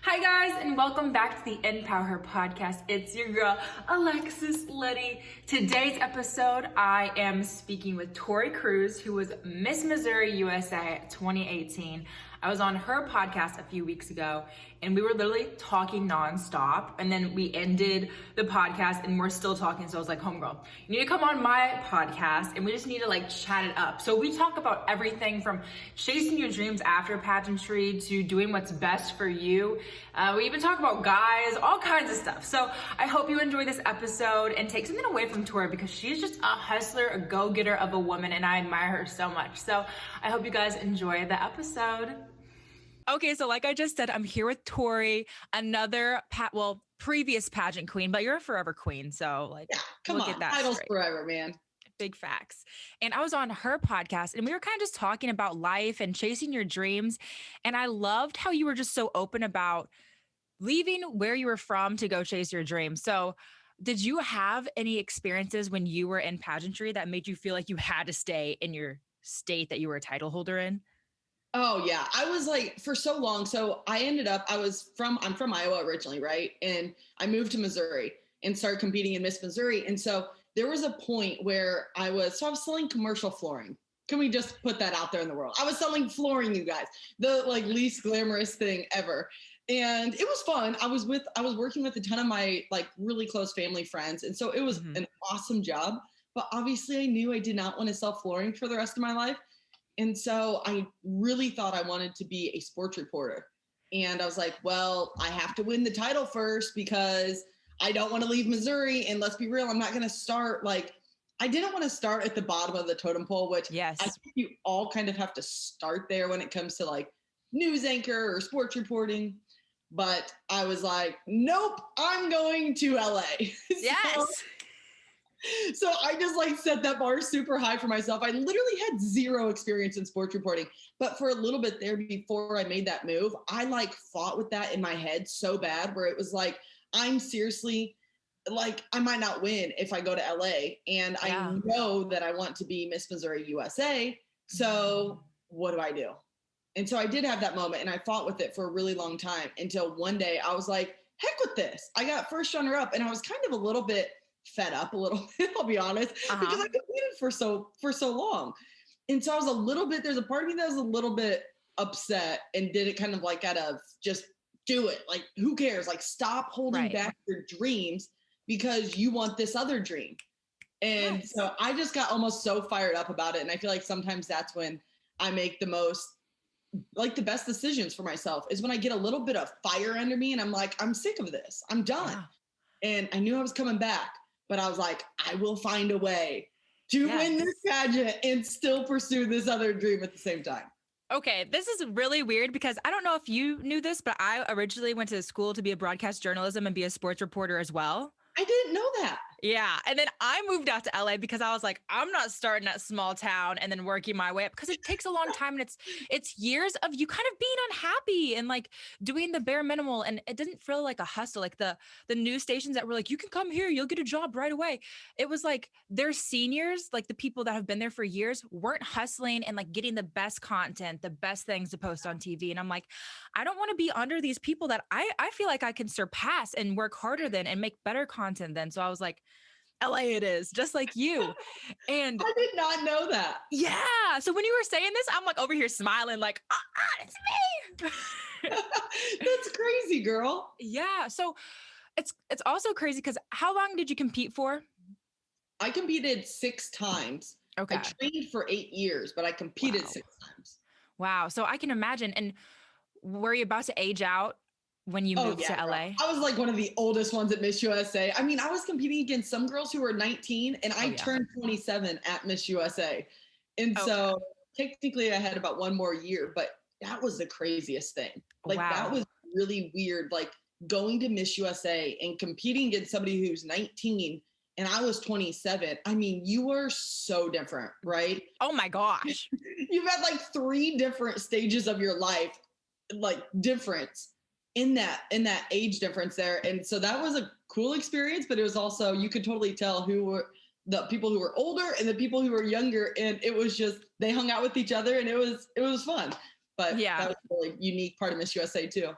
Hi guys, and welcome back to the InPowHER podcast. It's your girl, Alexis Liddy. Today's episode, I am speaking with Tori Kruse, who was Miss Missouri USA 2018. I was on her podcast a few weeks ago, and we were literally talking nonstop, and then we ended the podcast, and we're still talking, so I was like, homegirl, you need to come on my podcast, and we just need to chat it up. So we talk about everything from chasing your dreams after pageantry to doing what's best for you. We even talk about guys, all kinds of stuff. So I hope you enjoy this episode and take something away from Tori because she's just a hustler, a go-getter of a woman, and I admire her so much. So I hope you guys enjoy the episode. Okay, so like I just said, I'm here with Tori, another previous pageant queen, but you're a forever queen. So come on, titles forever, man. Big facts. And I was on her podcast and we were kind of just talking about life and chasing your dreams. And I loved how you were just so open about leaving where you were from to go chase your dreams. So did you have any experiences when you were in pageantry that made you feel like you had to stay in your state that you were a title holder in? Oh yeah. I was for so long. So I ended up, I'm from Iowa originally, right? And I moved to Missouri and started competing in Miss Missouri. And so there was a point where I was selling commercial flooring. Can we just put that out there in the world? I was selling flooring, you guys, the least glamorous thing ever. And it was fun. I was working with a ton of my really close family friends. And so it was an awesome job, but obviously I knew I did not want to sell flooring for the rest of my life. And so I really thought I wanted to be a sports reporter. And I was like, well, I have to win the title first because I don't want to leave Missouri. And let's be real, I'm not going to start I didn't want to start at the bottom of the totem pole, which yes. I think you all kind of have to start there when it comes to news anchor or sports reporting. But I was like, nope, I'm going to LA. Yes. So I just set that bar super high for myself. I literally had zero experience in sports reporting, but for a little bit there before I made that move, I fought with that in my head so bad where it was I'm seriously I might not win if I go to LA and I know that I want to be Miss Missouri USA. So what do I do? And so I did have that moment and I fought with it for a really long time until one day I was like, heck with this. I got first runner up and I was kind of a little bit fed up a little bit, I'll be honest, because I competed for so long. And so I was there's a part of me that was a little bit upset and did it kind of out of just do it. Who cares? Stop holding back your dreams because you want this other dream. And so I just got almost so fired up about it. And I feel like sometimes that's when I make the most, the best decisions for myself is when I get a little bit of fire under me and I'm I'm sick of this. I'm done. Yeah. And I knew I was coming back. But I was I will find a way to win this pageant and still pursue this other dream at the same time. Okay, this is really weird because I don't know if you knew this, but I originally went to school to be a broadcast journalism and be a sports reporter as well. I didn't know that. Yeah. And then I moved out to LA because I was I'm not starting at small town and then working my way up because it takes a long time and it's years of you kind of being unhappy and doing the bare minimal. And it didn't feel like a hustle. The news stations that were you can come here, you'll get a job right away. It was their seniors, the people that have been there for years weren't hustling and getting the best content, the best things to post on TV. And I'm I don't want to be under these people that I feel like I can surpass and work harder than and make better content than. So I was LA it is, just like you. And I did not know that. Yeah. So when you were saying this, I'm over here smiling it's me. That's crazy, girl. Yeah. So it's also crazy because how long did you compete for? I competed 6 times. Okay. I trained for 8 years, but I competed 6 times. Wow. So I can imagine. And were you about to age out when you moved to LA? I was one of the oldest ones at Miss USA. I mean, I was competing against some girls who were 19 and I turned 27 at Miss USA. And so technically I had about one more year, but that was the craziest thing. That was really weird. Going to Miss USA and competing against somebody who's 19 and I was 27. I mean, you were so different, right? Oh my gosh. You've had 3 different stages of your life, difference in that age difference there. And so that was a cool experience, but it was also, you could totally tell who were the people who were older and the people who were younger. And it was just, they hung out with each other and it was fun. But that was a really unique part of Miss USA too.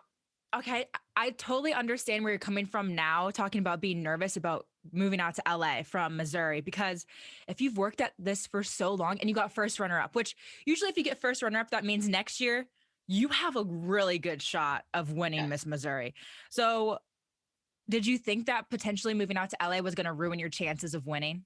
Okay, I totally understand where you're coming from now, talking about being nervous about moving out to LA from Missouri, because if you've worked at this for so long and you got first runner up, which usually if you get first runner up, that means next year you have a really good shot of winning Miss Missouri. So did you think that potentially moving out to LA was going to ruin your chances of winning?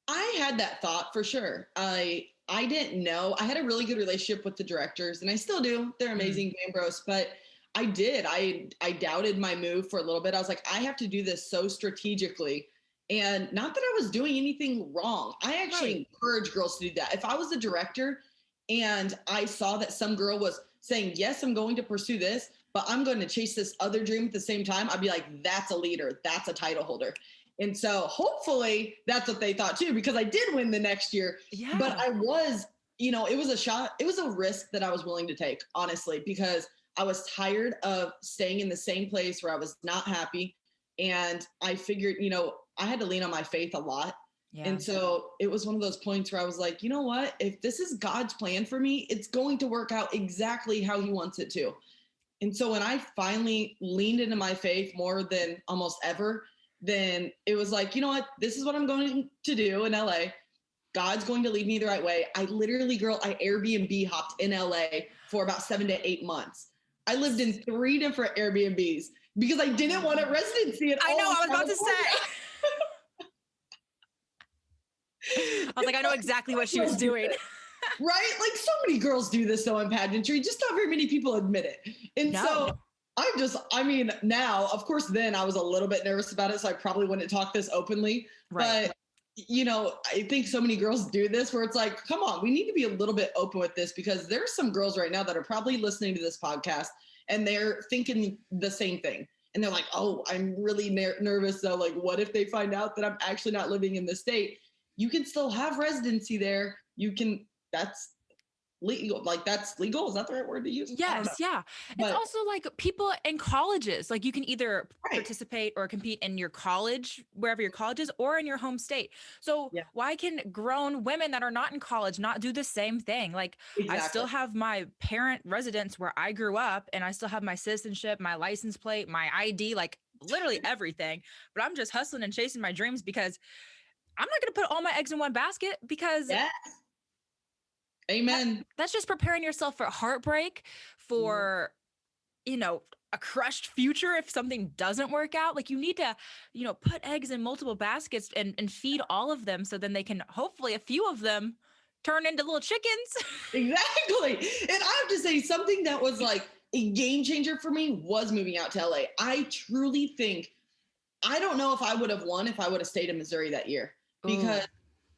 I had that thought for sure. I didn't know. I had a really good relationship with the directors, and I still do. They're amazing, Van Bros. But I did. I doubted my move for a little bit. I was like, I have to do this so strategically. And not that I was doing anything wrong. I actually encourage girls to do that. If I was the director and I saw that some girl was saying, yes, I'm going to pursue this, but I'm going to chase this other dream at the same time, I'd be like, that's a leader. That's a title holder. And so hopefully that's what they thought too, because I did win the next year. Yeah. But I was, it was a shot. It was a risk that I was willing to take, honestly, because I was tired of staying in the same place where I was not happy. And I figured, I had to lean on my faith a lot. Yeah. And so it was one of those points where I was like, you know what? If this is God's plan for me, it's going to work out exactly how he wants it to. And so when I finally leaned into my faith more than almost ever, then it was like, you know what? This is what I'm going to do in LA. God's going to lead me the right way. I literally, I Airbnb hopped in LA for about 7 to 8 months. I lived in 3 different Airbnbs because I didn't want a residency at all. I know, I was about to say. I was like, I know exactly what she was doing. Right? Like so many girls do this though in pageantry, just not very many people admit it. And so now, of course, then I was a little bit nervous about it, so I probably wouldn't talk this openly. Right. But, I think so many girls do this where it's like, come on, we need to be a little bit open with this because there's some girls right now that are probably listening to this podcast and they're thinking the same thing. And they're like, oh, I'm really nervous though. Like, what if they find out that I'm actually not living in the state? You can still have residency there. That's legal. Like that's legal. Is that the right word to use? Yes. Yeah. But it's also like people in colleges, like you can either participate or compete in your college, wherever your college is, or in your home state. So why can grown women that are not in college not do the same thing? Like I still have my parent residence where I grew up and I still have my citizenship, my license plate, my ID, like literally everything, but I'm just hustling and chasing my dreams because I'm not going to put all my eggs in one basket because Amen. That's just preparing yourself for heartbreak, for, a crushed future if something doesn't work out. Like you need to, put eggs in multiple baskets and feed all of them so then they can, hopefully a few of them turn into little chickens. Exactly. And I have to say something that was like a game changer for me was moving out to LA. I truly think, I don't know if I would have won if I would have stayed in Missouri that year because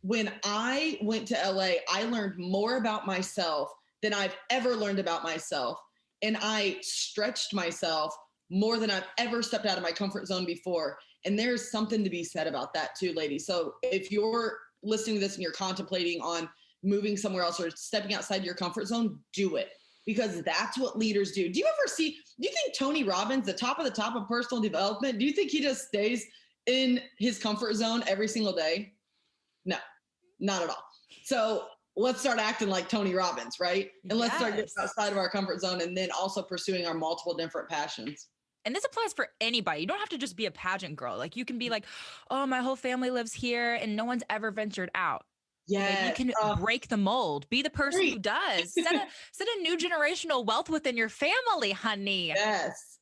when I went to LA, I learned more about myself than I've ever learned about myself. And I stretched myself more than I've ever stepped out of my comfort zone before. And there's something to be said about that too, ladies. So if you're listening to this and you're contemplating on moving somewhere else or stepping outside your comfort zone, do it. Because that's what leaders do. Do you think Tony Robbins, the top of personal development, do you think he just stays in his comfort zone every single day? No, not at all. So let's start acting like Tony Robbins, right? And let's start getting outside of our comfort zone and then also pursuing our multiple different passions. And this applies for anybody. You don't have to just be a pageant girl. Like you can be like, oh, my whole family lives here and no one's ever ventured out. Yeah, like you can break the mold. Be the person who does. Set a new generational wealth within your family, honey. Yes.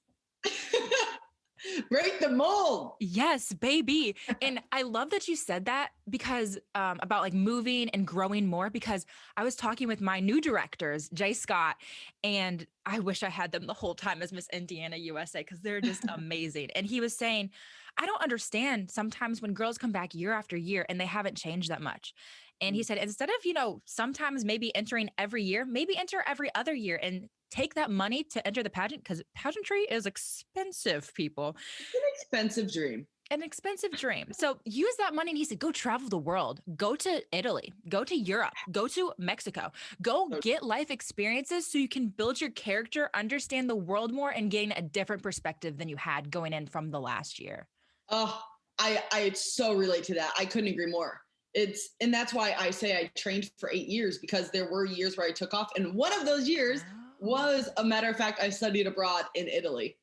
Break the mold. Yes, baby. And I love that you said that because about like moving and growing more, because I was talking with my new directors, Jay Scott, and I wish I had them the whole time as Miss Indiana USA because they're just amazing. And he was saying, I don't understand sometimes when girls come back year after year and they haven't changed that much. And he said, instead of, sometimes maybe entering every year, maybe enter every other year and take that money to enter the pageant because pageantry is expensive, people. It's an expensive dream. An expensive dream. So use that money. And he said, go travel the world, go to Italy, go to Europe, go to Mexico, go get life experiences so you can build your character, understand the world more and gain a different perspective than you had going in from the last year. Oh, I so relate to that. I couldn't agree more. And that's why I say I trained for 8 years because there were years where I took off. And one of those years was, a matter of fact, I studied abroad in Italy.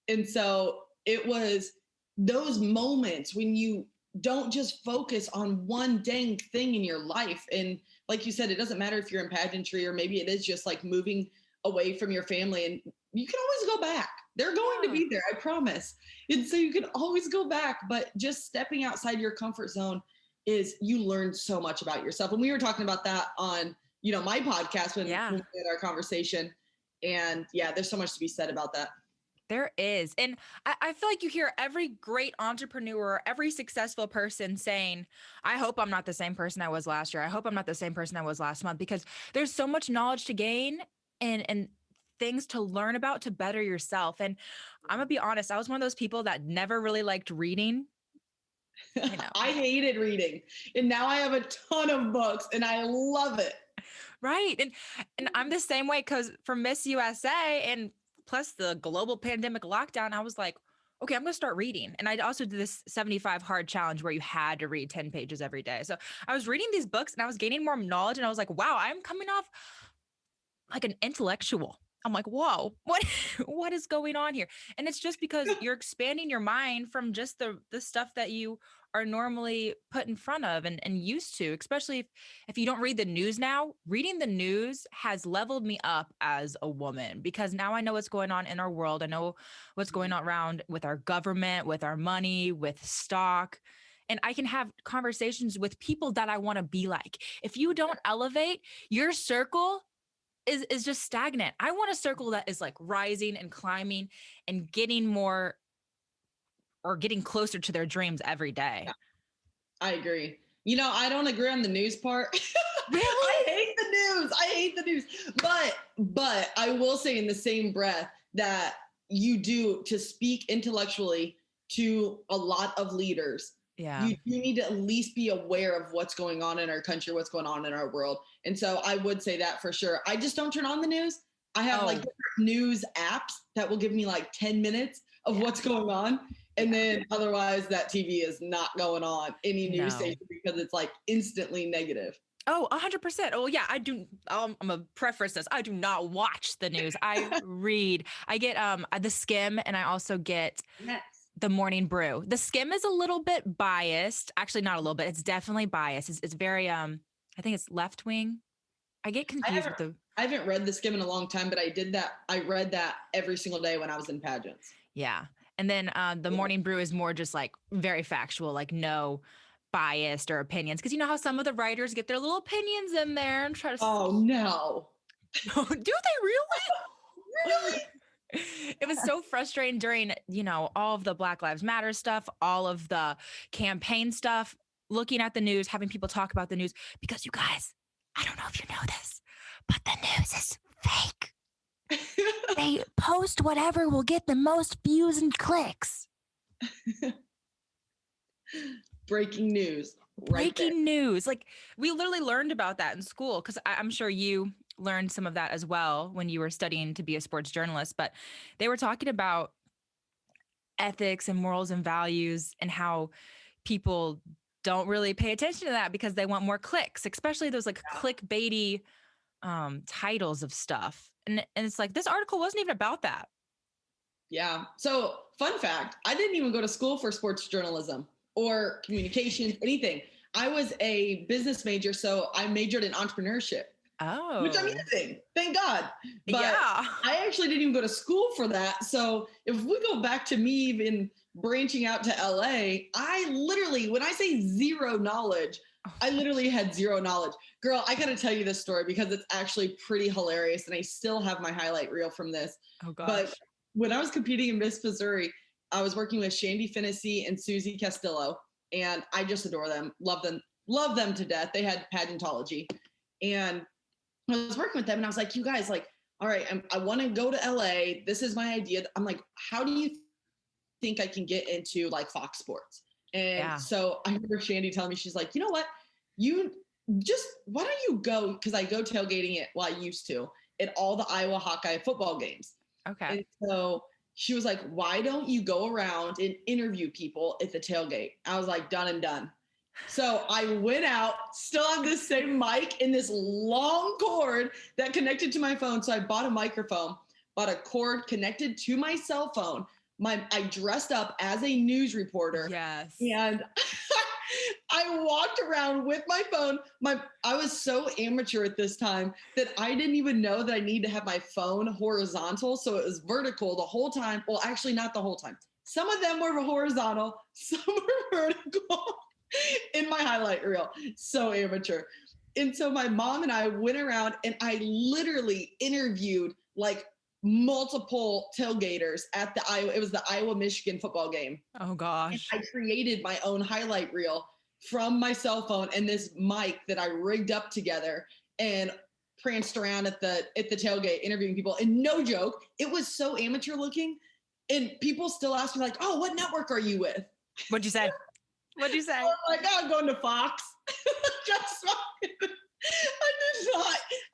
And so it was those moments when you don't just focus on one dang thing in your life. And like you said, it doesn't matter if you're in pageantry or maybe it is just like moving away from your family, and you can always go back. They're going to be there, I promise. And so you can always go back, but just stepping outside your comfort zone is, you learn so much about yourself. And we were talking about that on, my podcast when we had our conversation. And yeah, there's so much to be said about that. There is. And I feel like you hear every great entrepreneur, every successful person saying, I hope I'm not the same person I was last year. I hope I'm not the same person I was last month, because there's so much knowledge to gain and things to learn about to better yourself. And I'm gonna be honest, I was one of those people that never really liked reading. I hated reading. And now I have a ton of books and I love it. Right. And I'm the same way, because for Miss USA and plus the global pandemic lockdown, I was like, okay, I'm going to start reading. And I also did this 75 hard challenge where you had to read 10 pages every day. So I was reading these books and I was gaining more knowledge, and I was like, wow, I'm coming off like an intellectual. I'm like, whoa, what is going on here? And it's just because you're expanding your mind from just the stuff that you are normally put in front of and used to, especially if you don't read the news now. Reading the news has leveled me up as a woman, because now I know what's going on in our world. I know what's going on around with our government, with our money, with stock. And I can have conversations with people that I want to be like. If you don't elevate, your circle is just stagnant. I want a circle that is like rising and climbing and getting more, or getting closer to their dreams every day. Yeah, I agree. I don't agree on the news part. Really? I hate the news. But I will say in the same breath that you do, to speak intellectually to a lot of leaders. Yeah. You need to at least be aware of what's going on in our country, what's going on in our world. And so I would say that for sure. I just don't turn on the news. I have like different news apps that will give me like 10 minutes of what's going on. And then otherwise that TV is not going on any news station, because it's like instantly negative. Oh, 100%. Oh yeah, I do. I'm gonna preface this. I do not watch the news. I read. I get the Skim, and I also get the Morning Brew. The Skim is a little bit biased. Actually, not a little bit. It's definitely biased. It's very I think it's left wing. I get confused with the. I haven't read the Skim in a long time, but I read that every single day when I was in pageants. Yeah. And then the Morning Brew is more just like very factual, like no biased or opinions. Because you know how some of the writers get their little opinions in there and try to. Oh, no. Do they really? Really? It was so frustrating during, all of the Black Lives Matter stuff, all of the campaign stuff, looking at the news, having people talk about the news. Because you guys, I don't know if you know this, but the news is fake. They post whatever will get the most views and clicks. Breaking news. Breaking news. Like, we literally learned about that in school, because I'm sure you learned some of that as well when you were studying to be a sports journalist. But they were talking about ethics and morals and values, and how people don't really pay attention to that because they want more clicks, especially those like clickbaity titles of stuff. And it's like, this article wasn't even about that. Yeah. So fun fact, I didn't even go to school for sports journalism or communications, anything. I was a business major, so I majored in entrepreneurship. Oh. Which I'm using, thank God. But yeah. I actually didn't even go to school for that. So if we go back to me even branching out to LA, I literally, when I say zero knowledge, I literally had zero knowledge. Girl, I got to tell you this story because it's actually pretty hilarious. And I still have my highlight reel from this. Oh gosh. But when I was competing in Miss Missouri, I was working with Shandy Finnessy and Susie Castillo. And I just adore them, love them to death. They had pageantology. And I was working with them and I was like, you guys, like, all right, I want to go to LA. This is my idea. I'm like, how do you think I can get into like Fox Sports? And so I remember Shandy telling me, she's like, you know what? Why don't you go? Because I go tailgating it, well, I used to, at all the Iowa Hawkeye football games. Okay. And so she was like, why don't you go around and interview people at the tailgate? I was like, done and done. So I went out, still have this same mic in this long cord that connected to my phone. So I bought a microphone, bought a cord connected to my cell phone. I dressed up as a news reporter. Yes. And I walked around with my phone. I was so amateur at this time that I didn't even know that I needed to have my phone horizontal. So it was vertical the whole time. Well, actually not the whole time. Some of them were horizontal, some were vertical in my highlight reel. So amateur. And so my mom and I went around and I literally interviewed like multiple tailgaters at it was the Iowa-Michigan football game. Oh gosh. And I created my own highlight reel from my cell phone and this mic that I rigged up together and pranced around at the tailgate interviewing people. And no joke, it was so amateur looking. And people still ask me like, oh, what network are you with? What'd you say? What'd you say? I'm like, oh, I'm going to Fox. Just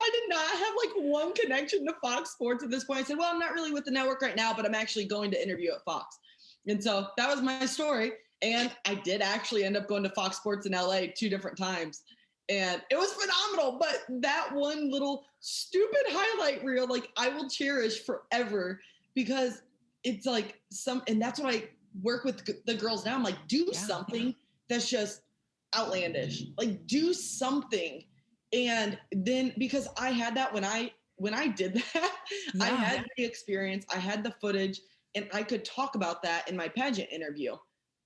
I did not have like one connection to Fox Sports at this point. I said, well, I'm not really with the network right now, but I'm actually going to interview at Fox. And so that was my story. And I did actually end up going to Fox Sports in LA 2 different times. And it was phenomenal. But that one little stupid highlight reel, like I will cherish forever because it's like and that's what I work with the girls now. I'm like, do something that's just outlandish, like do something. And then because I had that when I did that, I had the experience, I had the footage, and I could talk about that in my pageant interview.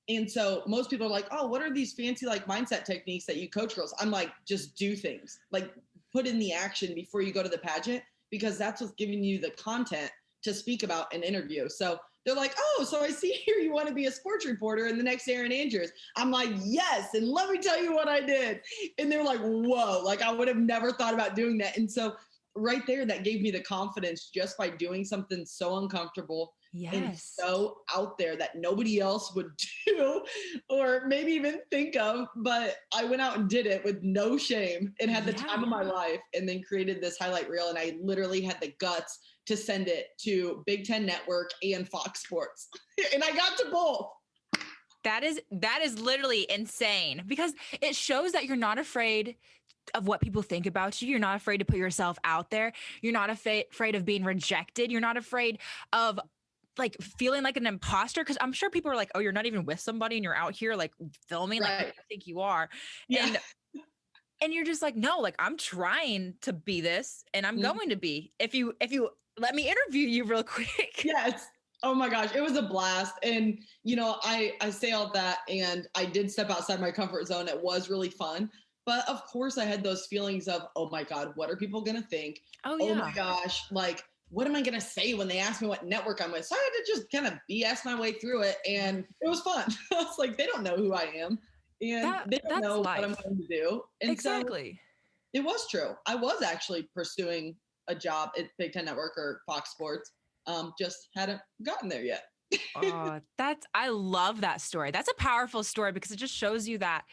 And so most people are like, oh, what are these fancy like mindset techniques that you coach girls? I'm like, just do things, like put in the action before you go to the pageant, because that's what's giving you the content to speak about an interview. So they're like, oh, so I see here you want to be a sports reporter in the next Erin Andrews. I'm like, yes. And let me tell you what I did. And they're like, whoa, like I would have never thought about doing that. And so right there, that gave me the confidence just by doing something so uncomfortable and so out there that nobody else would do or maybe even think of. But I went out and did it with no shame and had the time of my life, and then created this highlight reel. And I literally had the guts to send it to Big Ten Network and Fox Sports. And I got to both. That is literally insane, because it shows that you're not afraid of what people think about you. You're not afraid to put yourself out there. You're not afraid of being rejected. You're not afraid of like feeling like an imposter. Cause I'm sure people are like, oh, you're not even with somebody and you're out here like filming. Like, I think you are. Yeah. And you're just like, no, like I'm trying to be this and I'm going to be, if you let me interview you real quick. Yes. Oh my gosh. It was a blast. And you know, I say all that, and I did step outside my comfort zone. It was really fun. But of course I had those feelings of, oh my God, what are people going to think? Oh my gosh. Like, what am I going to say when they ask me what network I'm with? So I had to just kind of BS my way through it. And it was fun. I was like, they don't know who I am. And they don't know what I'm going to do. And so it was true. I was actually pursuing a job at Big Ten Network or Fox Sports. Just hadn't gotten there yet. Oh, I love that story. That's a powerful story, because it just shows you that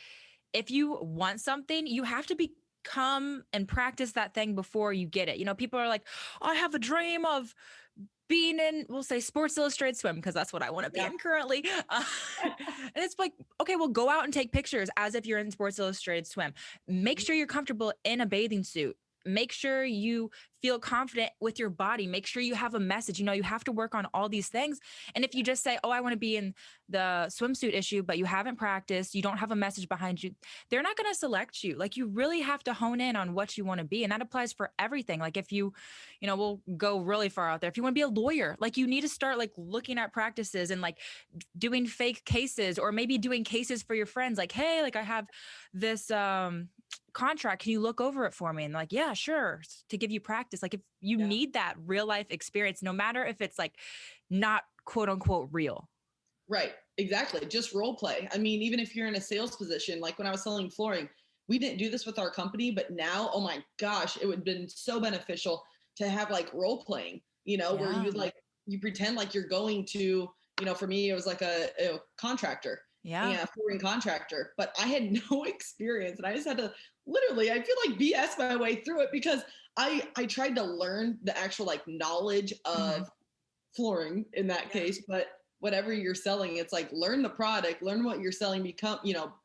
if you want something, you have to become and practice that thing before you get it. You know, people are like, oh, I have a dream of being in, we'll say Sports Illustrated Swim, because that's what I want to be in currently. And it's like, okay, well, go out and take pictures as if you're in Sports Illustrated Swim. Make sure you're comfortable in a bathing suit. Make sure you feel confident with your body. Make sure you have a message. You know, you have to work on all these things. And if you just say, oh, I want to be in the swimsuit issue, but you haven't practiced, you don't have a message behind you, they're not going to select you. Like, you really have to hone in on what you want to be. And that applies for everything. Like, if you know, we'll go really far out there. If you want to be a lawyer, like, you need to start like looking at practices and like doing fake cases, or maybe doing cases for your friends. Like, hey, like I have this, contract, can you look over it for me? And like, yeah, sure, to give you practice. Like, if you need that real life experience, no matter if it's like not quote unquote real. Right. Exactly. Just role play. I mean, even if you're in a sales position, like when I was selling flooring, we didn't do this with our company, but now, oh my gosh, it would have been so beneficial to have like role playing, you know, where you pretend like you're going to, you know, for me, it was like a contractor. A flooring contractor, but I had no experience, and I just had to literally, I feel like BS my way through it, because I tried to learn the actual like knowledge of flooring in that case, but whatever you're selling, it's like, learn the product, learn what you're selling, become,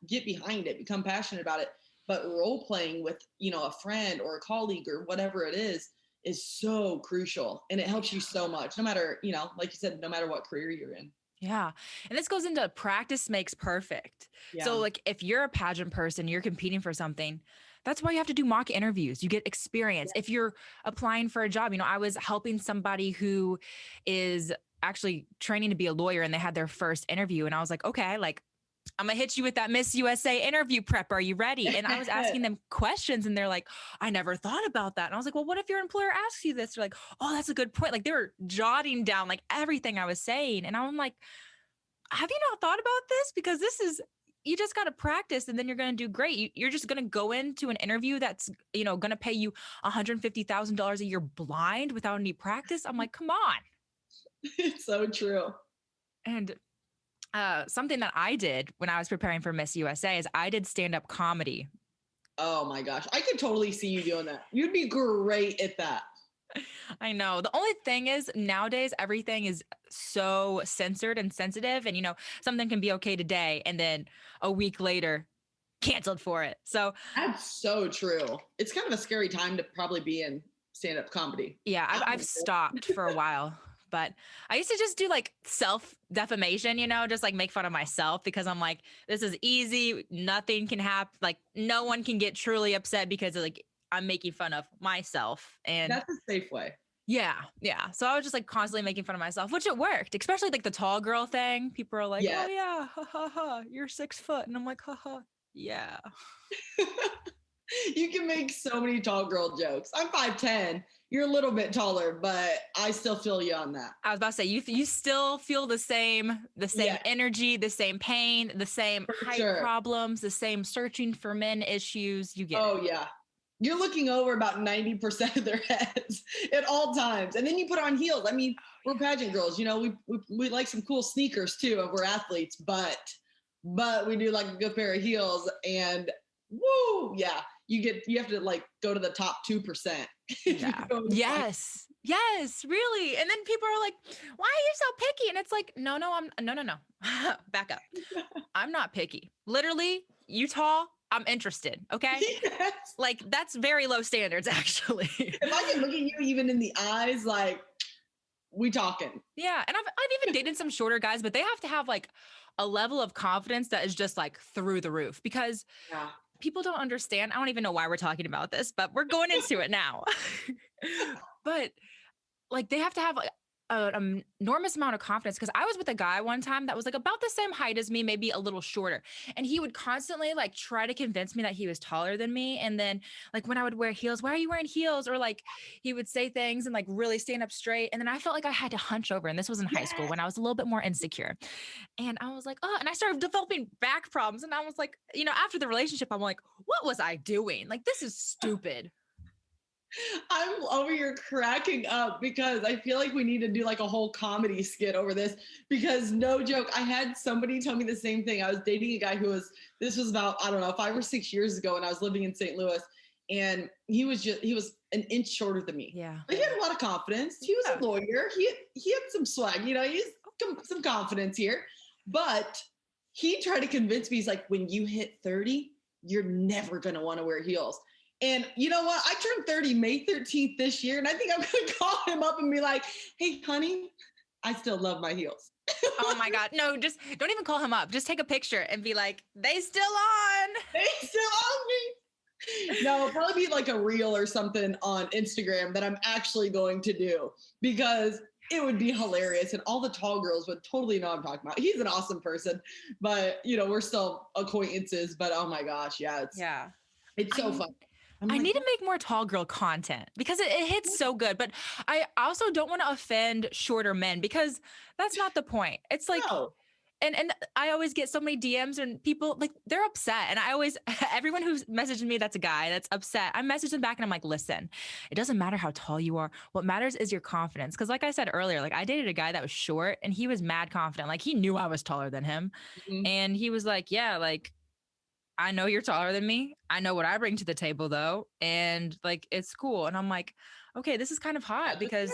get behind it, become passionate about it. But role playing with, a friend or a colleague or whatever it is so crucial. And it helps you so much, no matter, like you said, no matter what career you're in. Yeah. And this goes into practice makes perfect. Yeah. So like if you're a pageant person, you're competing for something, that's why you have to do mock interviews. You get experience. Yeah. If you're applying for a job, I was helping somebody who is actually training to be a lawyer and they had their first interview. And I was like, okay, like I'm gonna hit you with that Miss USA interview prep. Are you ready? And I was asking them questions and they're like, I never thought about that. And I was like, well, what if your employer asks you this? They're like, oh, that's a good point. Like they were jotting down like everything I was saying. And I'm like, have you not thought about this? Because you just got to practice and then you're going to do great. You're just going to go into an interview that's, going to pay you $150,000 a year blind without any practice. I'm like, come on. It's so true. And something that I did when I was preparing for Miss USA is I did stand-up comedy. Oh my gosh. I could totally see you doing that. You'd be great at that. I know. The only thing is nowadays, everything is so censored and sensitive. And, something can be okay today. And then a week later, canceled for it. So that's so true. It's kind of a scary time to probably be in stand-up comedy. Yeah, I've stopped for a while. But I used to just do like self-defamation, just like make fun of myself because I'm like, this is easy. Nothing can happen. Like no one can get truly upset because like I'm making fun of myself. And that's a safe way. Yeah. Yeah. So I was just like constantly making fun of myself, which it worked, especially like the tall girl thing. People are like, yes. Oh yeah, ha ha ha, you're 6 foot. And I'm like, ha ha, yeah. You can make so many tall girl jokes. I'm 5'10". You're a little bit taller, but I still feel you on that. I was about to say, you still feel the same yeah. energy, the same pain, the same height problems, the same searching for men issues. You get it. Yeah. You're looking over about 90% of their heads at all times. And then you put on heels. I mean, we're pageant girls, we like some cool sneakers too, if we're athletes, but we do like a good pair of heels and woo, yeah. You have to like go to the top 2%. Yeah. Yes. Yes, really. And then people are like, why are you so picky? And it's like, no. Back up. I'm not picky. Literally, you tall, I'm interested. Okay. Yes. Like that's very low standards, actually. If I can look at you even in the eyes, like we talking. Yeah. And I've even dated some shorter guys, but they have to have like a level of confidence that is just like through the roof because people don't understand. I don't even know why we're talking about this, but we're going into it now. But like they have to have an enormous amount of confidence because I was with a guy one time that was like about the same height as me, maybe a little shorter. And he would constantly like try to convince me that he was taller than me. And then like when I would wear heels, why are you wearing heels? Or like he would say things and like really stand up straight. And then I felt like I had to hunch over. And this was in high school when I was a little bit more insecure. And I was like, oh, and I started developing back problems. And I was like, after the relationship, I'm like, what was I doing? Like, this is stupid. I'm over here cracking up because I feel like we need to do like a whole comedy skit over this because no joke, I had somebody tell me the same thing. I was dating a guy this was about, I don't know, 5 or 6 years ago and I was living in St. Louis and he was an inch shorter than me. Yeah. But he had a lot of confidence. He was a lawyer. He had some swag, he's some confidence here, but he tried to convince me, he's like, when you hit 30, you're never going to want to wear heels. And you know what? I turned 30 May 13th this year, and I think I'm going to call him up and be like, hey, honey, I still love my heels. Oh, my God. No, just don't even call him up. Just take a picture and be like, they still on. They still on me. No, probably be like a reel or something on Instagram that I'm actually going to do because it would be hilarious. And all the tall girls would totally know what I'm talking about. He's an awesome person, but, we're still acquaintances. But, oh, my gosh, yeah. It's so fun. I need to make more tall girl content because it hits so good. But I also don't want to offend shorter men because that's not the point. It's like, and I always get so many DMs and people like they're upset. And everyone who's messaged me that's a guy that's upset, I message them back and I'm like, listen, it doesn't matter how tall you are. What matters is your confidence. Because like I said earlier, like I dated a guy that was short and he was mad confident. Like he knew I was taller than him. Mm-hmm. And he was like, yeah, like, I know you're taller than me. I know what I bring to the table though. And like, it's cool. And I'm like, okay, this is kind of hot because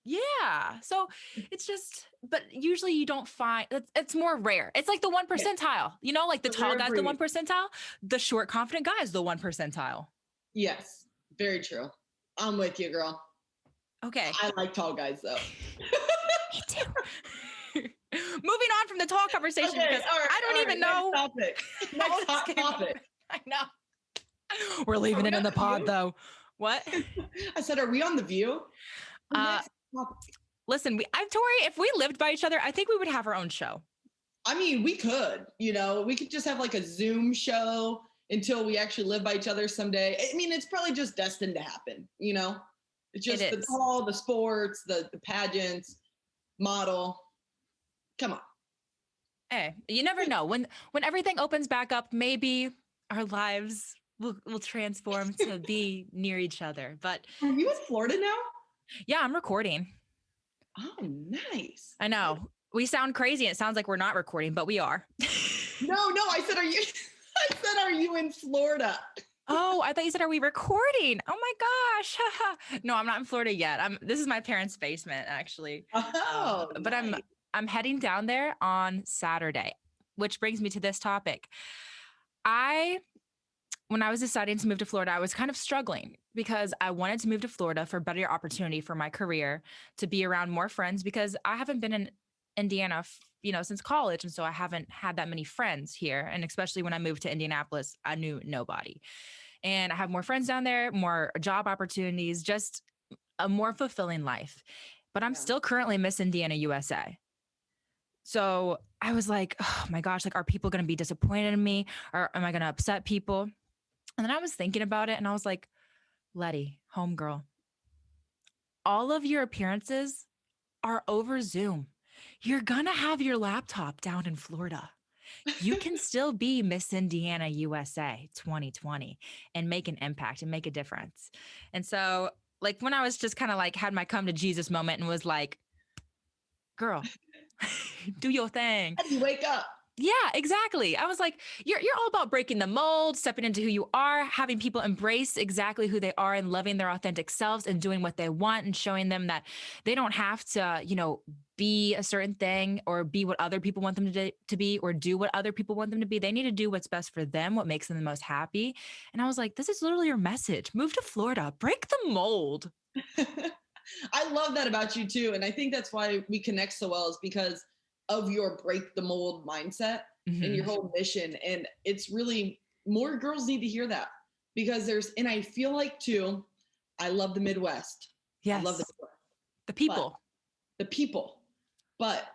Yeah. So it's just, but usually you don't find it's more rare. It's like the 1 Yeah, percentile, you know, like the the tall rare guy's the 1 breed. percentile, the short, confident guy is the 1 percentile. Yes, very true. I'm with you, girl. Okay. I like tall guys though. Me too. Moving on from the tall conversation Okay, because I don't even next know topic. how Next this hot came up. topic. I know. We're Are leaving it we in on the The pod View? though. What? I said, are we on The View? Uh, Next topic. listen, Tori, if we lived by each other, I think we would have our own show. I mean, we could, we could just have like a Zoom show until we actually live by each other someday. I mean, it's probably just destined to happen, It's just the tall, the sports, the pageants, model. Come on. Hey, you never know. When everything opens back up, maybe our lives will transform to be near each other. But Are you in Florida now? yeah, I'm recording. Oh, nice. I know. We sound crazy. It sounds like we're not recording, but we are. No, I said, are you in Florida? Oh, I thought you said, are we recording? Oh my gosh. No, I'm not in Florida yet. This is my parents' basement, actually. Oh, but nice. I'm heading down there on Saturday, which brings me to this topic. When I was deciding to move to Florida, I was kind of struggling because I wanted to move to Florida for better opportunity for my career, to be around more friends, because I haven't been in Indiana, since college. And so I haven't had that many friends here. And especially when I moved to Indianapolis, I knew nobody. And I have more friends down there, more job opportunities, just a more fulfilling life. But I'm still currently Miss Indiana USA. So I was like, oh my gosh, like, are people going to be disappointed in me? Or am I going to upset people? And then I was thinking about it and I was like, Letty, homegirl, all of your appearances are over Zoom. You're going to have your laptop down in Florida. You can still be Miss Indiana USA 2020 and make an impact and make a difference. And so, like, when I was just kind of like had my come to Jesus moment and was like, girl, do your thing. How do you wake up? Yeah, exactly. I was like, you're all about breaking the mold, stepping into who you are, having people embrace exactly who they are and loving their authentic selves and doing what they want and showing them that they don't have to, be a certain thing or be what other people want them to be or do what other people want them to be. They need to do what's best for them, what makes them the most happy. And I was like, this is literally your message. Move to Florida, break the mold. I love that about you too. And I think that's why we connect so well, is because of your break the mold mindset and your whole mission. And it's really, more girls need to hear that, because and I feel like too, I love the Midwest. Yes. I love the Midwest. The people. But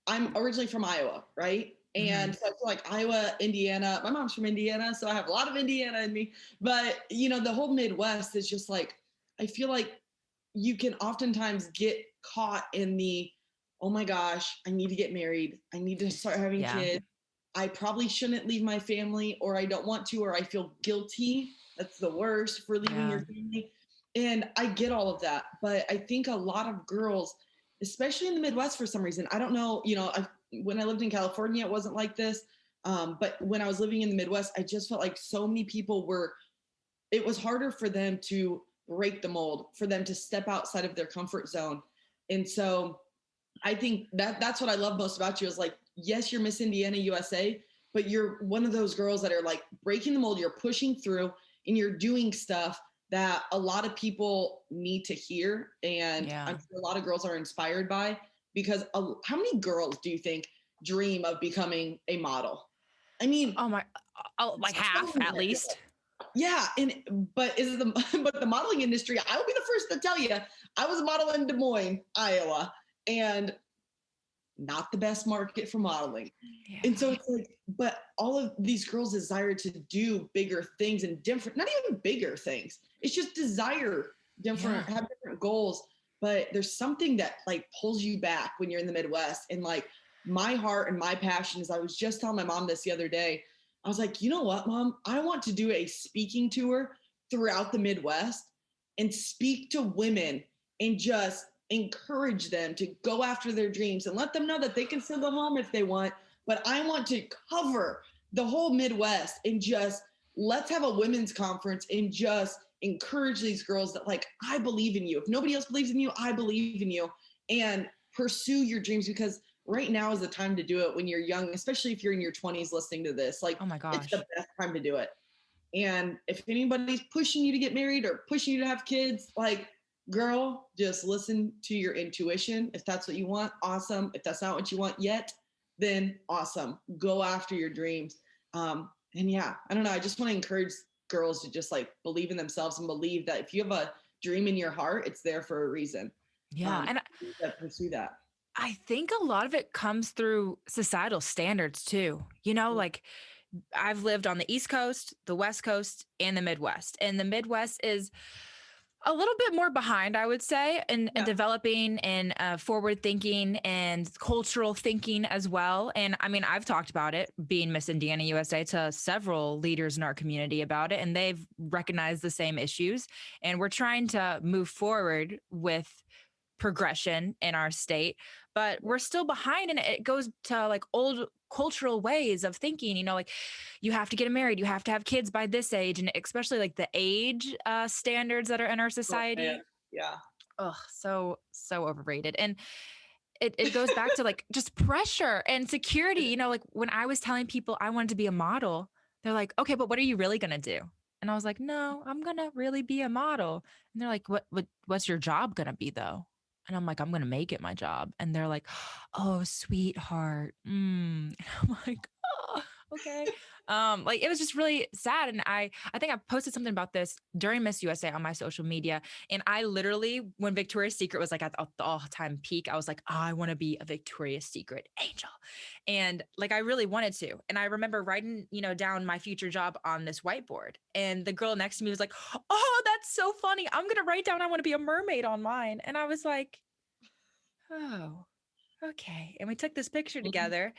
I'm originally from Iowa, right? And so I feel like Iowa, Indiana, my mom's from Indiana, so I have a lot of Indiana in me. But, the whole Midwest is just like, I feel like you can oftentimes get caught in the, oh my gosh, I need to get married. I need to start having kids. I probably shouldn't leave my family, or I don't want to, or I feel guilty. That's the worst, for leaving your family. And I get all of that. But I think a lot of girls, especially in the Midwest, for some reason, I don't know, when I lived in California, it wasn't like this. But when I was living in the Midwest, I just felt like so many people it was harder for them to break the mold, for them to step outside of their comfort zone. And so I think that's what I love most about you, is like, yes, you're Miss Indiana USA, but you're one of those girls that are like breaking the mold. You're pushing through and you're doing stuff that a lot of people need to hear. And I'm sure a lot of girls are inspired by, because how many girls do you think dream of becoming a model? I mean, like half at least. Yeah. But the modeling industry, I will be the first to tell you, I was a model in Des Moines, Iowa, and not the best market for modeling. Yeah. And so it's like, but all of these girls desire to do bigger things and not even bigger things. It's just desire have different goals. But there's something that like pulls you back when you're in the Midwest. And like, my heart and my passion is, I was just telling my mom this the other day. I was like, you know what, Mom? I want to do a speaking tour throughout the Midwest and speak to women and just encourage them to go after their dreams and let them know that they can still go home if they want. But I want to cover the whole Midwest and just let's have a women's conference and just encourage these girls that like, I believe in you. If nobody else believes in you, I believe in you, and pursue your dreams, because right now is the time to do it when you're young, especially if you're in your 20s listening to this. Like, Oh my it's gosh. the best time to do it. And if anybody's pushing you to get married or pushing you to have kids, like, girl, just listen to your intuition. If that's what you want, awesome. If that's not what you want yet, then awesome. Go after your dreams. And yeah, I don't know. I just want to encourage girls to just like believe in themselves and believe that if you have a dream in your heart, it's there for a reason. Yeah. And Pursue that. I think a lot of it comes through societal standards too. Like I've lived on the East Coast, the West Coast, and the Midwest. And the Midwest is a little bit more behind, I would say, in developing and forward thinking and cultural thinking as well. And I mean, I've talked about it being Miss Indiana USA to several leaders in our community about it, and they've recognized the same issues. And we're trying to move forward with progression in our state, but we're still behind. And it goes to like old cultural ways of thinking, like you have to get married, you have to have kids by this age. And especially like the age standards that are in our society. Oh, yeah. Oh, so overrated. And it goes back to like just pressure and security. Like when I was telling people I wanted to be a model, they're like, okay, but what are you really going to do? And I was like, no, I'm going to really be a model. And they're like, what's your job going to be though? And I'm like, I'm going to make it my job. And they're like, oh, sweetheart. And I'm like, oh, okay. Like it was just really sad. And I think I posted something about this during Miss USA on my social media. And I literally, when Victoria's Secret was like at the all-time peak, I was like, oh, I want to be a Victoria's Secret angel. And like, I really wanted to. And I remember writing, down my future job on this whiteboard. And the girl next to me was like, oh, that's so funny. I'm going to write down, I want to be a mermaid on mine. And I was like, oh, okay. And we took this picture together.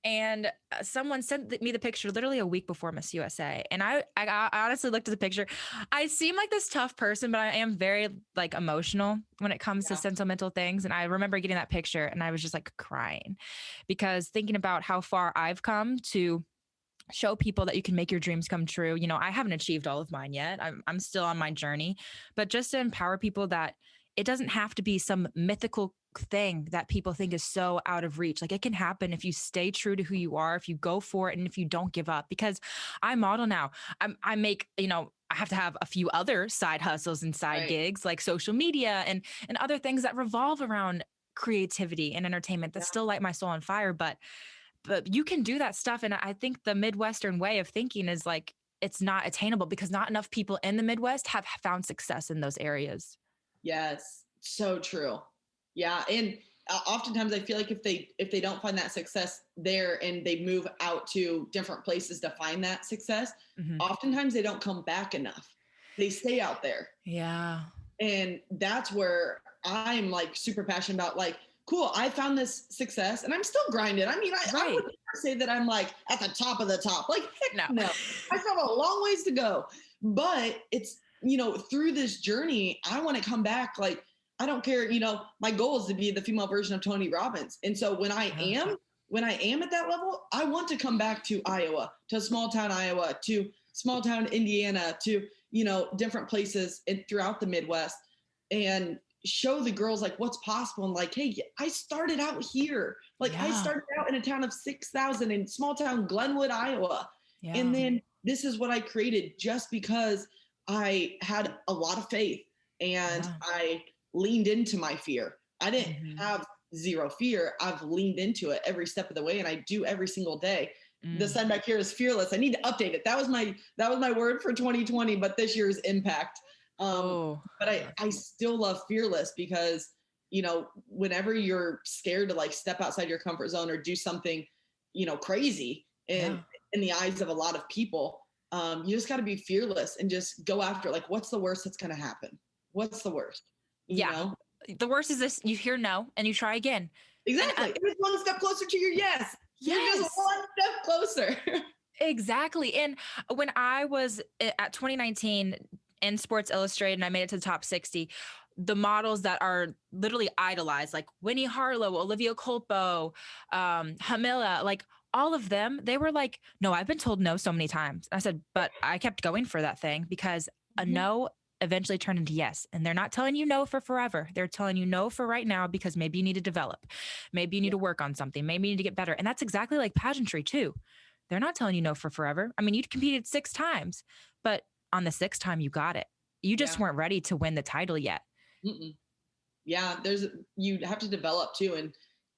And someone sent me the picture literally a week before Miss USA. And I honestly looked at the picture. I seem like this tough person, but I am very like emotional when it comes to sentimental things. And I remember getting that picture and I was just like crying because thinking about how far I've come to show people that you can make your dreams come true. I haven't achieved all of mine yet. I'm still on my journey, but just to empower people that it doesn't have to be some mythical thing that people think is so out of reach. Like it can happen if you stay true to who you are, if you go for it, and if you don't give up. Because I model now, I make, I have to have a few other side hustles and side gigs like social media and other things that revolve around creativity and entertainment that still light my soul on fire. But you can do that stuff. And I think the Midwestern way of thinking is like, it's not attainable because not enough people in the Midwest have found success in those areas. Yes, so true. Yeah, and oftentimes I feel like if they don't find that success there and they move out to different places to find that success, oftentimes they don't come back enough. They stay out there. Yeah. And that's where I'm like super passionate about like, cool, I found this success and I'm still grinding. I mean, I would never say that I'm like at the top of the top. Like, heck no. I still have a long ways to go. But it's, through this journey, I want to come back. Like, I don't care, my goal is to be the female version of Tony Robbins. And so when I am at that level, I want to come back to Iowa, to small town Iowa, to small town Indiana, to, different places throughout the Midwest and show the girls like what's possible. And like, hey, I started out here. Like I started out in a town of 6,000 in small town Glenwood, Iowa. Yeah. And then this is what I created just because I had a lot of faith and I leaned into my fear. I didn't have zero fear. I've leaned into it every step of the way and I do every single day. The sign back here is fearless. I need to update it. That was my word for 2020, but this year's impact. But I still love fearless because, whenever you're scared to like step outside your comfort zone or do something, crazy in the eyes of a lot of people, you just got to be fearless and just go after it. Like, what's the worst that's going to happen? What's the worst? You know? The worst is this, you hear no and you try again. Exactly. And it's one step closer to your yes. You're just one step closer. Exactly. And when I was at 2019 in Sports Illustrated and I made it to the top 60, the models that are literally idolized, like Winnie Harlow, Olivia Culpo, Hamila, like all of them, they were like, no, I've been told no so many times. I said, but I kept going for that thing because a no eventually turn into yes. And they're not telling you no for forever. They're telling you no for right now because maybe you need to develop. Maybe you need to work on something. Maybe you need to get better. And that's exactly like pageantry too. They're not telling you no for forever. I mean, you competed 6 times, but on the 6th time you got it. You just weren't ready to win the title yet. Mm-mm. Yeah, you have to develop too. And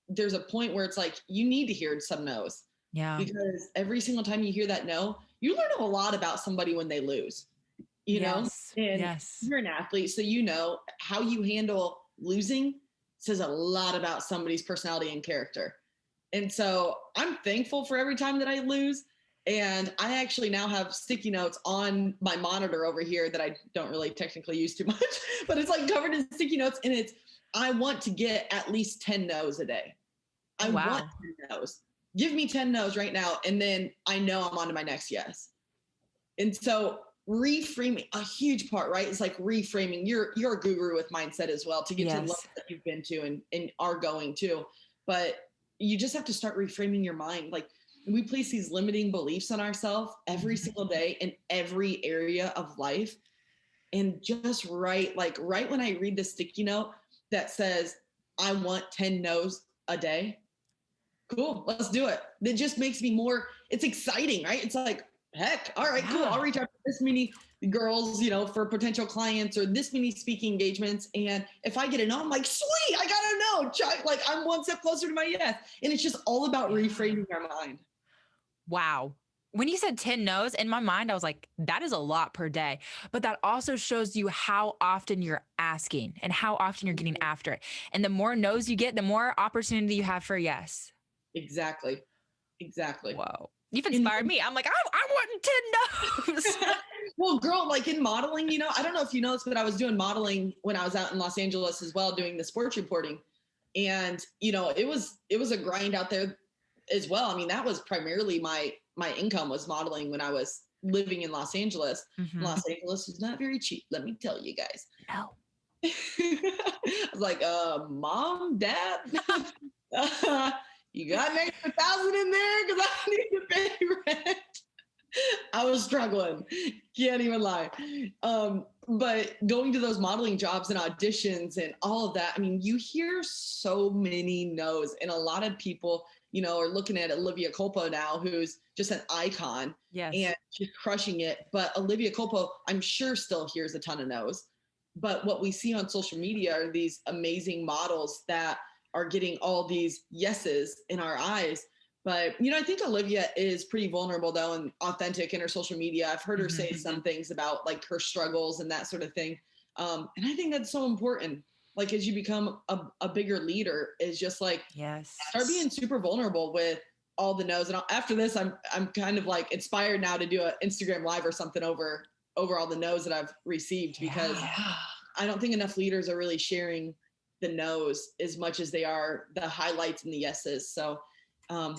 there's a point where it's like, you need to hear some no's. Yeah. Because every single time you hear that no, you learn a lot about somebody when they lose, you know? And you're an athlete, so you know how you handle losing says a lot about somebody's personality and character. And so I'm thankful for every time that I lose. And I actually now have sticky notes on my monitor over here that I don't really technically use too much, but it's like covered in sticky notes. And I want to get at least 10 no's a day. I want 10 no's. Give me 10 no's right now. And then I know I'm on to my next yes. And so reframing, a huge part, right? It's like reframing. You're a guru with mindset as well to get to the level that you've been to and are going to. But you just have to start reframing your mind. Like, we place these limiting beliefs on ourselves every single day in every area of life. And just right when I read the sticky note that says, I want 10 no's a day. Cool, let's do it. That just makes me more, it's exciting, right? It's like, heck, all right, cool. I'll reach out to this many girls, for potential clients or this many speaking engagements. And if I get a no, I'm like, sweet, I got a no. Like, I'm one step closer to my yes. And it's just all about reframing our mind. Wow. When you said 10 no's, in my mind, I was like, that is a lot per day. But that also shows you how often you're asking and how often you're getting after it. And the more no's you get, the more opportunity you have for yes. Exactly. Whoa. You've inspired me. I'm like, I want 10 no's. Well, girl, like in modeling, I don't know if you know this, but I was doing modeling when I was out in Los Angeles as well, doing the sports reporting. And, it was a grind out there as well. I mean, that was primarily my income was modeling when I was living in Los Angeles. Mm-hmm. Los Angeles is not very cheap, let me tell you guys. No. I was like, Mom, Dad, you got an extra $1,000 in there because I need to pay rent. I was struggling. Can't even lie. But going to those modeling jobs and auditions and all of that, I mean, you hear so many no's, and a lot of people, are looking at Olivia Culpo now, who's just an icon. Yes. And she's crushing it. But Olivia Culpo, I'm sure, still hears a ton of no's. But what we see on social media are these amazing models that are getting all these yeses in our eyes. But, I think Olivia is pretty vulnerable, though, and authentic in her social media. I've heard her say some things about like her struggles and that sort of thing. And I think that's so important. Like, as you become a bigger leader, is just like, start being super vulnerable with all the no's. And after this, I'm kind of like inspired now to do an Instagram Live or something over all the no's that I've received, because I don't think enough leaders are really sharing the no's as much as they are the highlights and the yeses. So, I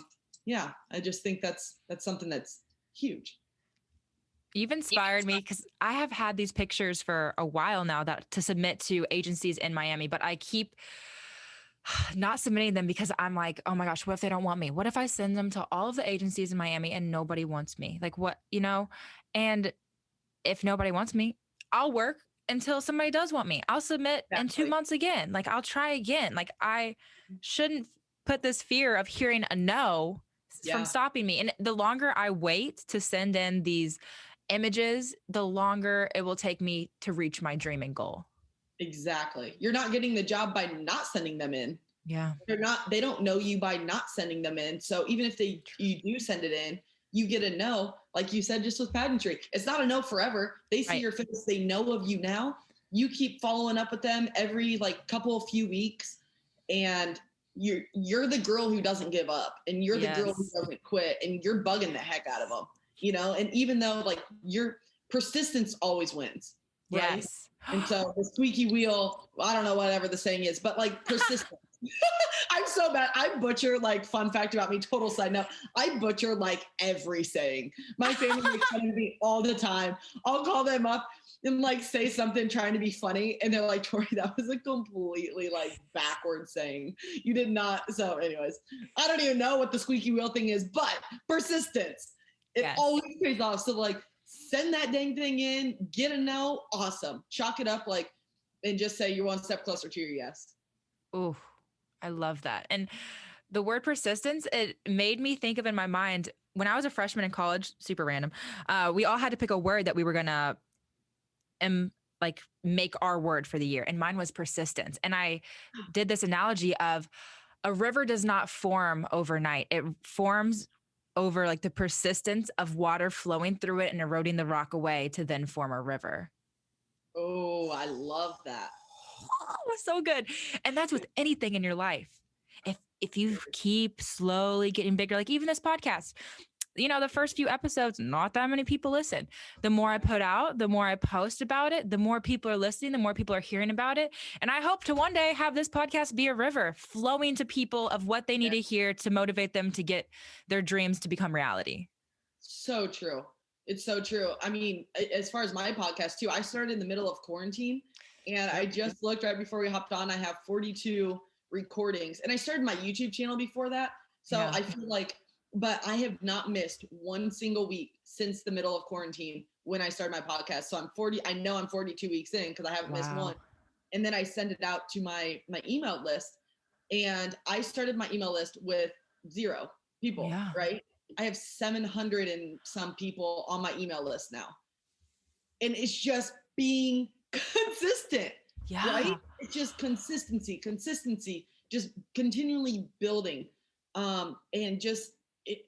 just think that's something that's huge. You've inspired me, because I have had these pictures for a while now to submit to agencies in Miami, but I keep not submitting them because I'm like, oh my gosh, what if they don't want me? What if I send them to all of the agencies in Miami and nobody wants me? Like, what, and if nobody wants me, I'll work until somebody does want me. I'll submit in 2 months again. Like, I'll try again. Like, I shouldn't put this fear of hearing a no from stopping me. And the longer I wait to send in these images, the longer it will take me to reach my dream and goal. Exactly. You're not getting the job by not sending them in. Yeah. They don't know you by not sending them in. So even if you do send it in, you get a no, like you said, just with pageantry. It's not a no forever. They see your face, they know of you now. You keep following up with them every few weeks, and you're the girl who doesn't give up, and you're the girl who doesn't quit, and you're bugging the heck out of them, and even though like your persistence always wins. Right? Yes. And so the squeaky wheel, I don't know, whatever the saying is, but like persistence. I'm so bad. I butcher, like, fun fact about me, total side note, I butcher like every saying. My family makes fun of me all the time. I'll call them up and like say something trying to be funny, and they're like, Tori, that was a completely like backward saying. You did not. So anyways, I don't even know what the squeaky wheel thing is, but persistence, it always pays off. So like, send that dang thing in, get a no, awesome. Chalk it up like, and just say you're one step closer to your yes. Ooh, I love that. And the word persistence, it made me think of in my mind when I was a freshman in college, super random. We all had to pick a word that we were going to like make our word for the year. And mine was persistence. And I did this analogy of a river does not form overnight. It forms over like the persistence of water flowing through it and eroding the rock away to then form a river. Oh, I love that. Oh, it was so good. And that's with anything in your life. If you keep slowly getting bigger, like even this podcast, you know, the first few episodes, not that many people listen. The more I put out, the more I post about it, the more people are listening, the more people are hearing about it. And I hope to one day have this podcast be a river flowing to people of what they need to hear to motivate them to get their dreams to become reality. So true. It's so true. I mean, as far as my podcast too, I started in the middle of quarantine and I just looked right before we hopped on. I have 42 recordings and I started my YouTube channel before that. So I feel like, but I have not missed one single week since the middle of quarantine when I started my podcast. So I know I'm 42 weeks in because I haven't missed one. And then I send it out to my email list. And I started my email list with 0 people, right? I have 700 and some people on my email list now. And it's just being consistent, right? It's just consistency, just continually building. And just,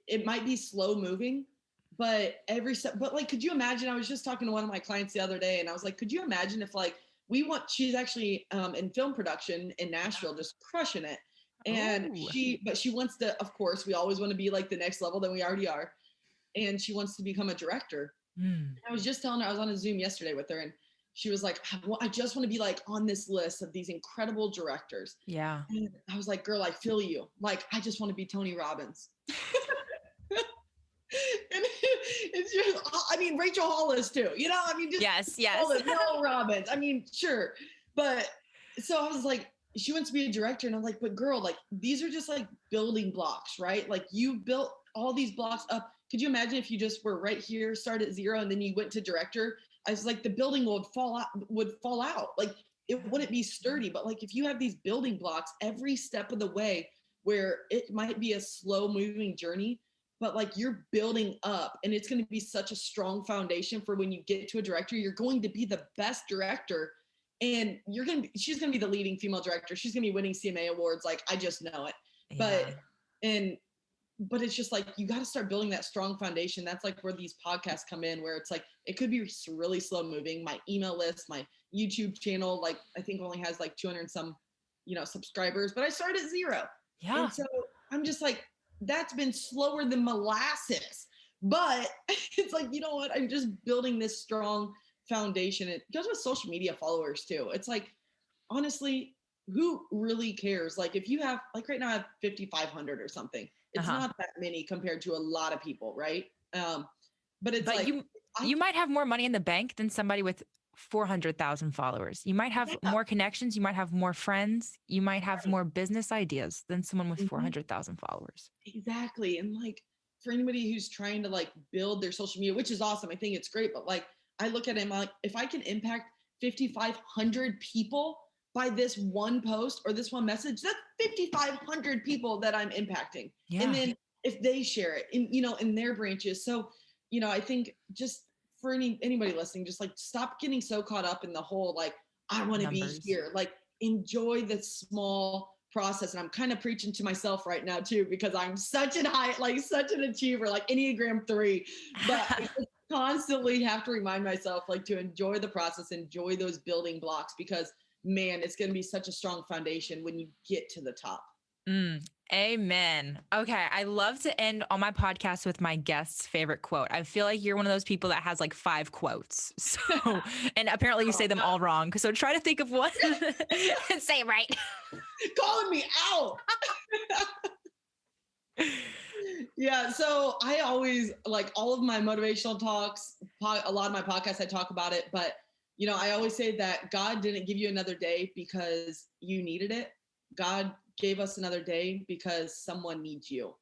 it might be slow moving, but every step, but like, could you imagine, I was just talking to one of my clients the other day and I was like, could you imagine if like, she's actually in film production in Nashville, just crushing it. And she wants to, of course, we always want to be like the next level than we already are. And she wants to become a director. I was just telling her, I was on a Zoom yesterday with her and she was like, I just want to be like on this list of these incredible directors. Yeah. And I was like, girl, I feel you. Like, I just want to be Tony Robbins. And it's just, I mean, Rachel Hollis too, you know, I mean, just yes. Mel Robbins. I mean, sure. But so I was like, she wants to be a director. And I'm like, but girl, like, these are just like building blocks, right? Like you built all these blocks up. Could you imagine if you just were right here, start at 0, and then you went to director? I was like, the building would fall out. Like it wouldn't be sturdy. But like, if you have these building blocks every step of the way where it might be a slow moving journey, but like you're building up and it's going to be such a strong foundation for when you get to a director, you're going to be the best director and she's going to be the leading female director. She's going to be winning CMA awards. Like, I just know it, but it's just like, you got to start building that strong foundation. That's like where these podcasts come in, where it's like, it could be really slow moving. My email list, my YouTube channel, like I think only has like 200 and some, subscribers, but I started at 0. Yeah. And so I'm just like, that's been slower than molasses, but it's like, you know what? I'm just building this strong foundation. It goes with social media followers too. It's like, honestly, who really cares? Like if you have, like right now I have 5,500 or something. It's not that many compared to a lot of people. Right. But it's like, you might have more money in the bank than somebody with 400,000 followers. You might have more connections. You might have more friends. You might have more business ideas than someone with 400,000 followers. Exactly. And like for anybody who's trying to like build their social media, which is awesome. I think it's great. But like, I look at it and I'm like, if I can impact 5,500 people by this one post or this one message, that's 5,500 people that I'm impacting. Yeah. And then if they share it in their branches. So, I think just for anybody listening, just like stop getting so caught up in the whole, like, I want to be here, like enjoy the small process. And I'm kind of preaching to myself right now too, because I'm such an achiever, like Enneagram 3, but I just constantly have to remind myself like to enjoy the process, enjoy those building blocks, because man, it's going to be such a strong foundation when you get to the top. Amen. Okay. I love to end on my podcast with my guest's favorite quote. I feel like you're one of those people that has like 5 quotes. So, and apparently you say them all wrong. So try to think of one and say it right. Calling me out. Yeah. So I always like all of my motivational talks, a lot of my podcasts, I talk about it, but I always say that God didn't give you another day because you needed it. God gave us another day because someone needs you.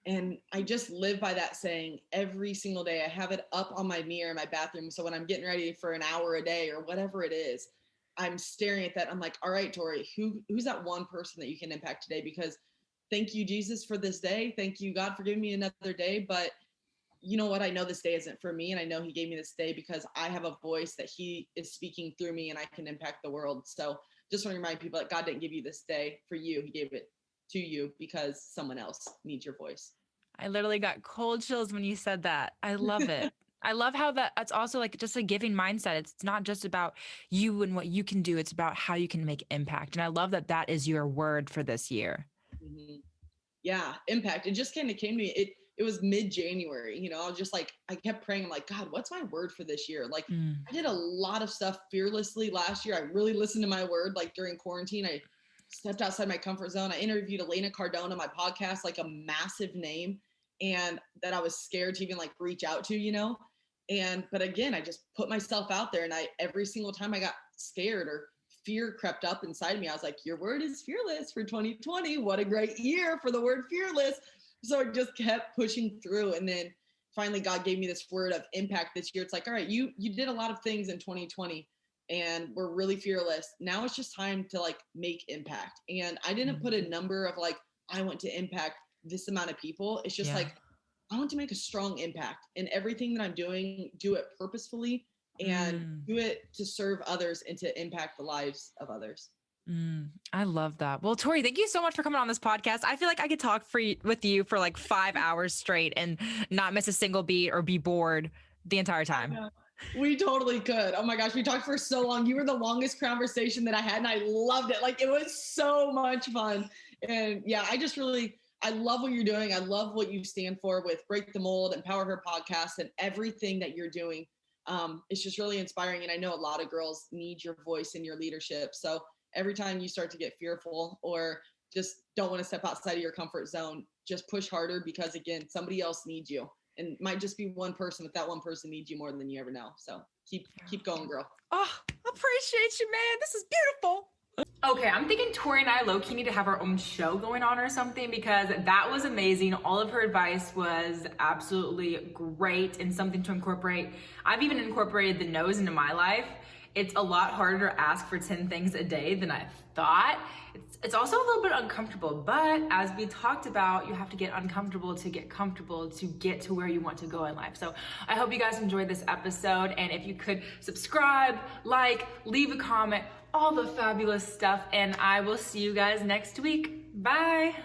And I just live by that saying every single day. I have it up on my mirror in my bathroom. So when I'm getting ready for an hour a day or whatever it is, I'm staring at that. I'm like, all right, Tori, who's that one person that you can impact today? Because thank you, Jesus, for this day. Thank you, God, for giving me another day. But you know what? I know this day isn't for me. And I know he gave me this day because I have a voice that he is speaking through me and I can impact the world. So just want to remind people that God didn't give you this day for you. He gave it to you because someone else needs your voice. I literally got cold chills when you said that. I love it. I love how that's also like just a giving mindset. It's not just about you and what you can do. It's about how you can make impact. And I love that that is your word for this year. Mm-hmm. Yeah, impact. It just kind of came to me. It was mid-January, you know, I was just like, I kept praying. I'm like, God, what's my word for this year? Like I did a lot of stuff fearlessly last year. I really listened to my word, like during quarantine. I stepped outside my comfort zone. I interviewed Elena Cardone on my podcast, like a massive name, and that I was scared to even like reach out to, you know? But again, I just put myself out there, and every single time I got scared or fear crept up inside me, I was like, your word is fearless for 2020. What a great year for the word fearless. So I just kept pushing through. And then finally God gave me this word of impact this year. It's like, all right, you did a lot of things in 2020 and we're really fearless. Now it's just time to like make impact. And I didn't put a number of like, I want to impact this amount of people. It's just like, I want to make a strong impact in everything that I'm doing, do it purposefully and do it to serve others and to impact the lives of others. I love that. Well, Tori, thank you so much for coming on this podcast. I feel like I could talk with you for like 5 hours straight and not miss a single beat or be bored the entire time. We totally could. Oh my gosh, we talked for so long. You were the longest conversation that I had, and I loved it. Like it was so much fun. And yeah, I love what you're doing. I love what you stand for with Break the Mold and InPowHER podcast and everything that you're doing. It's just really inspiring. And I know a lot of girls need your voice and your leadership. So every time you start to get fearful or just don't want to step outside of your comfort zone, just push harder because again, somebody else needs you. And it might just be one person, but that one person needs you more than you ever know. So keep going, girl. Oh, appreciate you, man. This is beautiful. Okay, I'm thinking Tori and I low-key need to have our own show going on or something because that was amazing. All of her advice was absolutely great and something to incorporate. I've even incorporated the Noes into my life. It's a lot harder to ask for 10 things a day than I thought. It's also a little bit uncomfortable, but as we talked about, you have to get uncomfortable to get comfortable to get to where you want to go in life. So I hope you guys enjoyed this episode. And if you could subscribe, like, leave a comment, all the fabulous stuff. And I will see you guys next week. Bye.